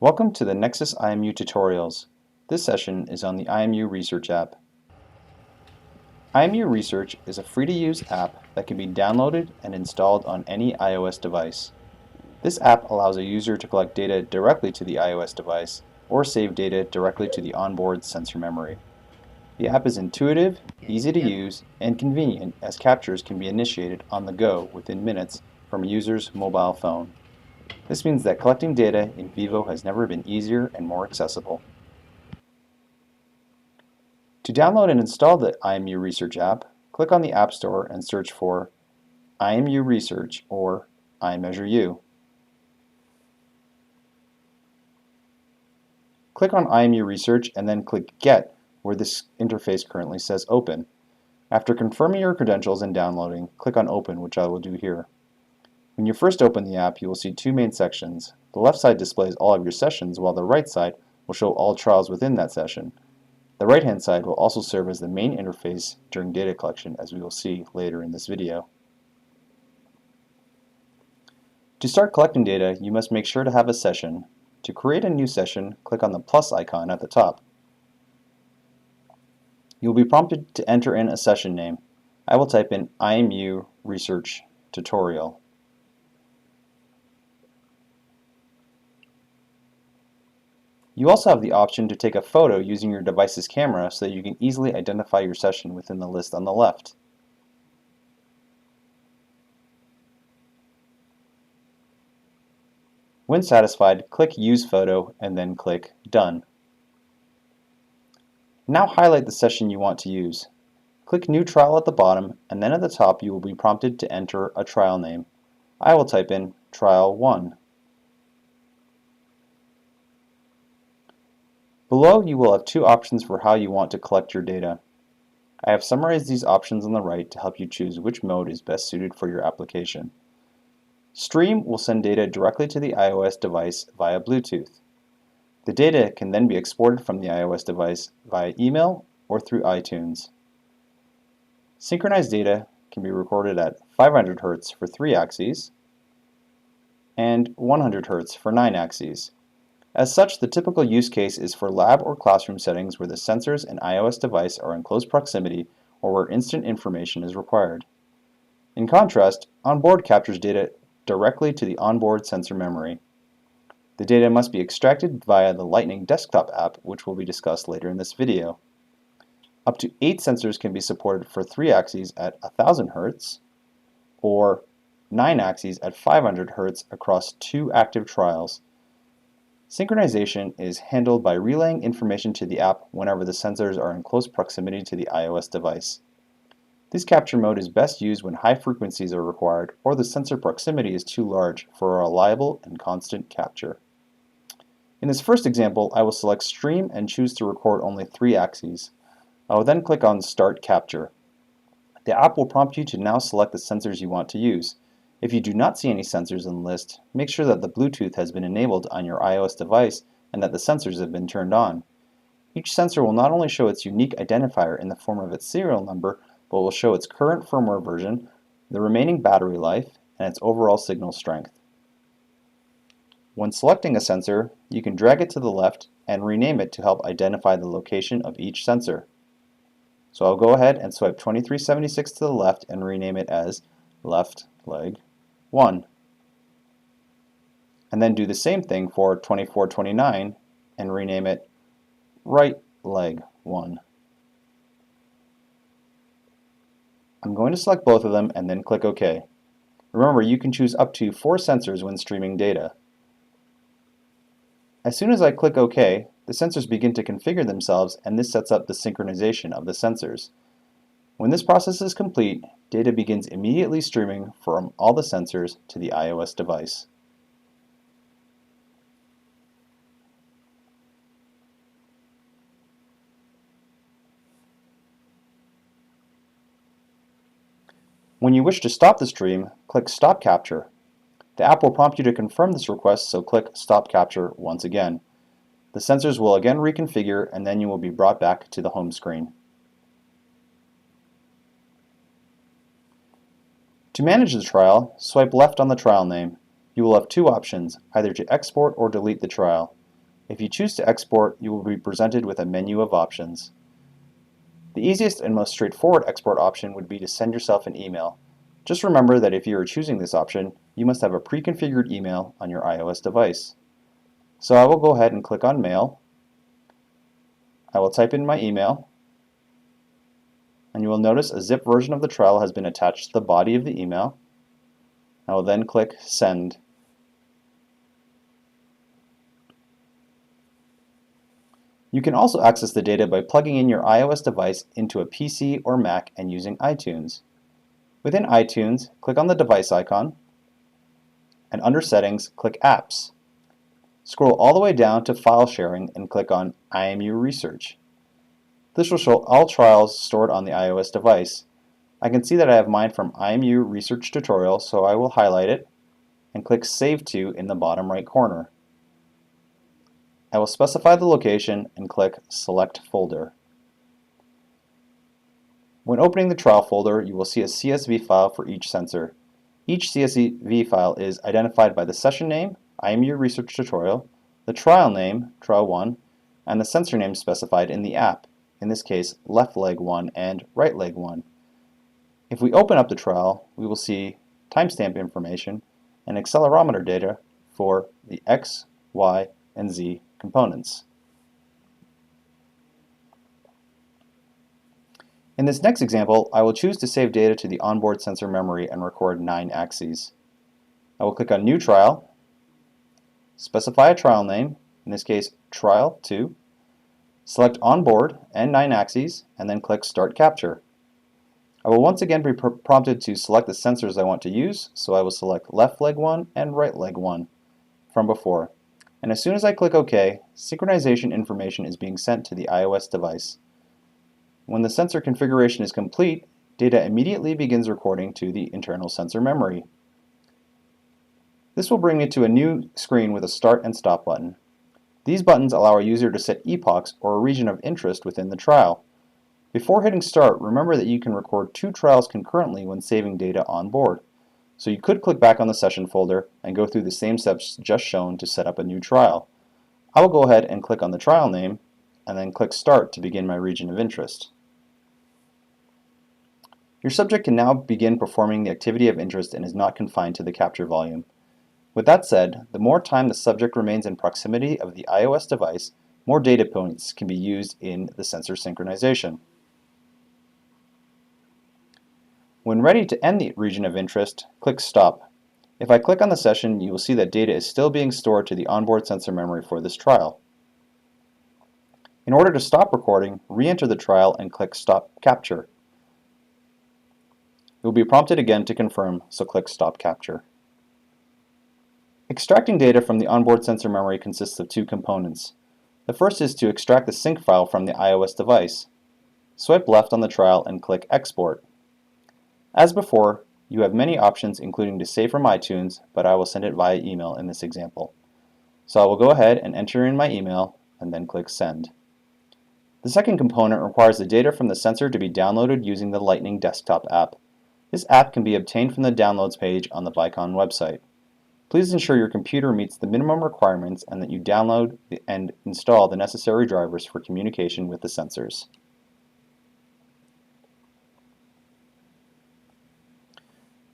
Welcome to the Nexus IMU tutorials. This session is on the IMU Research App. IMU Research is a free-to-use app that can be downloaded and installed on any iOS device. This app allows a user to collect data directly to the iOS device or save data directly to the onboard sensor memory. The app is intuitive, easy to use, and convenient as captures can be initiated on the go within minutes from a user's mobile phone. This means that collecting data in vivo has never been easier and more accessible. To download and install the IMU Research app, click on the App Store and search for IMU Research or iMeasureU. Click on IMU Research and then click Get, where this interface currently says Open. After confirming your credentials and downloading, click on Open, which I will do here. When you first open the app, you will see two main sections. The left side displays all of your sessions, while the right side will show all trials within that session. The right-hand side will also serve as the main interface during data collection, as we will see later in this video. To start collecting data, you must make sure to have a session. To create a new session, click on the plus icon at the top. You will be prompted to enter in a session name. I will type in IMU Research Tutorial. You also have the option to take a photo using your device's camera so that you can easily identify your session within the list on the left. When satisfied, click Use Photo and then click Done. Now highlight the session you want to use. Click New Trial at the bottom, and then at the top you will be prompted to enter a trial name. I will type in Trial 1. Below, you will have two options for how you want to collect your data. I have summarized these options on the right to help you choose which mode is best suited for your application. Stream will send data directly to the iOS device via Bluetooth. The data can then be exported from the iOS device via email or through iTunes. Synchronized data can be recorded at 500 Hz for 3 axes and 100 Hz for 9 axes. As such, the typical use case is for lab or classroom settings where the sensors and iOS device are in close proximity or where instant information is required. In contrast, onboard captures data directly to the onboard sensor memory. The data must be extracted via the Lightning Desktop App, which will be discussed later in this video. Up to 8 sensors can be supported for 3 axes at 1000 Hz or 9 axes at 500 Hz across 2 active trials. Synchronization is handled by relaying information to the app whenever the sensors are in close proximity to the iOS device. This capture mode is best used when high frequencies are required or the sensor proximity is too large for a reliable and constant capture. In this first example, I will select Stream and choose to record only 3 axes. I will then click on Start Capture. The app will prompt you to now select the sensors you want to use. If you do not see any sensors in the list, make sure that the Bluetooth has been enabled on your iOS device and that the sensors have been turned on. Each sensor will not only show its unique identifier in the form of its serial number, but will show its current firmware version, the remaining battery life, and its overall signal strength. When selecting a sensor, you can drag it to the left and rename it to help identify the location of each sensor. So I'll go ahead and swipe 2376 to the left and rename it as Left Leg 1. And then do the same thing for 2429 and rename it Right Leg 1. I'm going to select both of them and then click OK. Remember, you can choose up to 4 sensors when streaming data. As soon as I click OK, the sensors begin to configure themselves and this sets up the synchronization of the sensors. When this process is complete, data begins immediately streaming from all the sensors to the iOS device. When you wish to stop the stream, click Stop Capture. The app will prompt you to confirm this request, so click Stop Capture once again. The sensors will again reconfigure and then you will be brought back to the home screen. To manage the trial, swipe left on the trial name. You will have two options, either to export or delete the trial. If you choose to export, you will be presented with a menu of options. The easiest and most straightforward export option would be to send yourself an email. Just remember that if you are choosing this option, you must have a pre-configured email on your iOS device. So I will go ahead and click on Mail. I will type in my email, and you will notice a zip version of the trial has been attached to the body of the email. I will then click Send. You can also access the data by plugging in your iOS device into a PC or Mac and using iTunes. Within iTunes, click on the device icon, and under Settings, click Apps. Scroll all the way down to File Sharing and click on IMU Research. This will show all trials stored on the iOS device. I can see that I have mine from IMU Research Tutorial, so I will highlight it and click Save To in the bottom right corner. I will specify the location and click Select Folder. When opening the trial folder, you will see a CSV file for each sensor. Each CSV file is identified by the session name, IMU Research Tutorial, the trial name, Trial 1, and the sensor name specified in the app, in this case left leg 1 and right leg 1. If we open up the trial, we will see timestamp information and accelerometer data for the X, Y, and Z components. In this next example, I will choose to save data to the onboard sensor memory and record 9 axes. I will click on New Trial, specify a trial name, in this case Trial 2, select Onboard and 9 axes, and then click Start Capture. I will once again be prompted to select the sensors I want to use, so I will select left leg 1 and right leg 1 from before. And as soon as I click OK, synchronization information is being sent to the iOS device. When the sensor configuration is complete, data immediately begins recording to the internal sensor memory. This will bring me to a new screen with a Start and Stop button. These buttons allow a user to set epochs or a region of interest within the trial. Before hitting Start, remember that you can record 2 trials concurrently when saving data on board. So you could click back on the session folder and go through the same steps just shown to set up a new trial. I will go ahead and click on the trial name and then click Start to begin my region of interest. Your subject can now begin performing the activity of interest and is not confined to the capture volume. With that said, the more time the subject remains in proximity of the iOS device, more data points can be used in the sensor synchronization. When ready to end the region of interest, click Stop. If I click on the session, you will see that data is still being stored to the onboard sensor memory for this trial. In order to stop recording, re-enter the trial and click Stop Capture. You will be prompted again to confirm, so click Stop Capture. Extracting data from the onboard sensor memory consists of 2 components. The first is to extract the sync file from the iOS device. Swipe left on the trial and click Export. As before, you have many options including to save from iTunes, but I will send it via email in this example. So I will go ahead and enter in my email and then click Send. The second component requires the data from the sensor to be downloaded using the Lightning Desktop App. This app can be obtained from the Downloads page on the Vicon website. Please ensure your computer meets the minimum requirements and that you download and install the necessary drivers for communication with the sensors.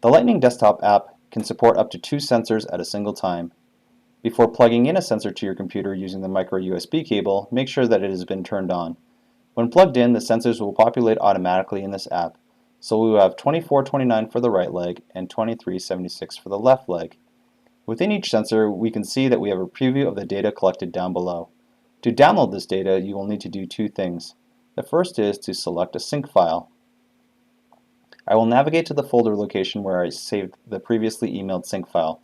The Lightning Desktop app can support up to 2 sensors at a single time. Before plugging in a sensor to your computer using the micro USB cable, make sure that it has been turned on. When plugged in, the sensors will populate automatically in this app, so we will have 2429 for the right leg and 2376 for the left leg. Within each sensor, we can see that we have a preview of the data collected down below. To download this data, you will need to do 2 things. The first is to select a sync file. I will navigate to the folder location where I saved the previously emailed sync file.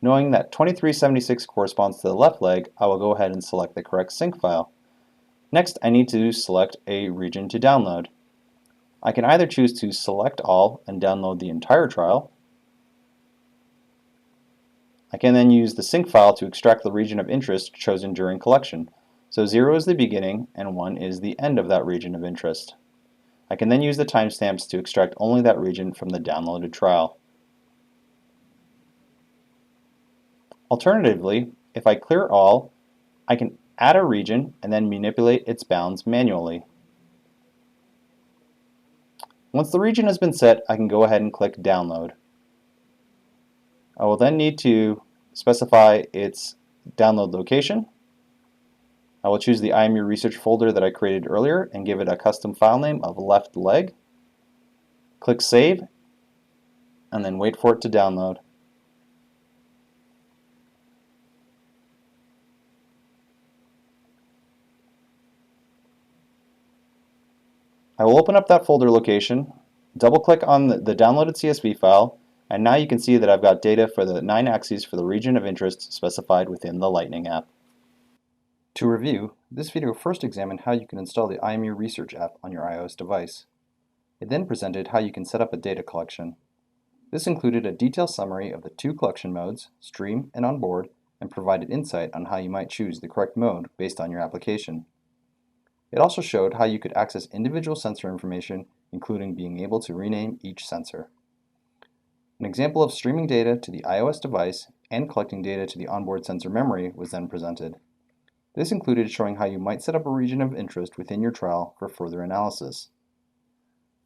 Knowing that 2376 corresponds to the left leg, I will go ahead and select the correct sync file. Next, I need to select a region to download. I can either choose to select all and download the entire trial. I can then use the sync file to extract the region of interest chosen during collection. So 0 is the beginning and 1 is the end of that region of interest. I can then use the timestamps to extract only that region from the downloaded trial. Alternatively, if I clear all, I can add a region, and then manipulate its bounds manually. Once the region has been set, I can go ahead and click Download. I will then need to specify its download location. I will choose the IMU Research folder that I created earlier and give it a custom file name of left leg. Click Save, and then wait for it to download. I will open up that folder location, double click on the downloaded CSV file, and now you can see that I've got data for the 9 axes for the region of interest specified within the Lightning app. To review, this video first examined how you can install the IMU Research app on your iOS device. It then presented how you can set up a data collection. This included a detailed summary of the 2 collection modes, Stream and Onboard, and provided insight on how you might choose the correct mode based on your application. It also showed how you could access individual sensor information, including being able to rename each sensor. An example of streaming data to the iOS device and collecting data to the onboard sensor memory was then presented. This included showing how you might set up a region of interest within your trial for further analysis.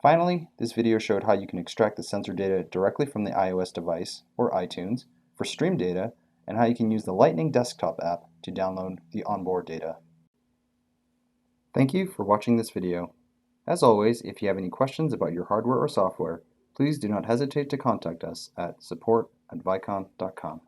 Finally, this video showed how you can extract the sensor data directly from the iOS device, or iTunes, for stream data, and how you can use the Lightning Desktop app to download the onboard data. Thank you for watching this video. As always, if you have any questions about your hardware or software, please do not hesitate to contact us at support@vicon.com.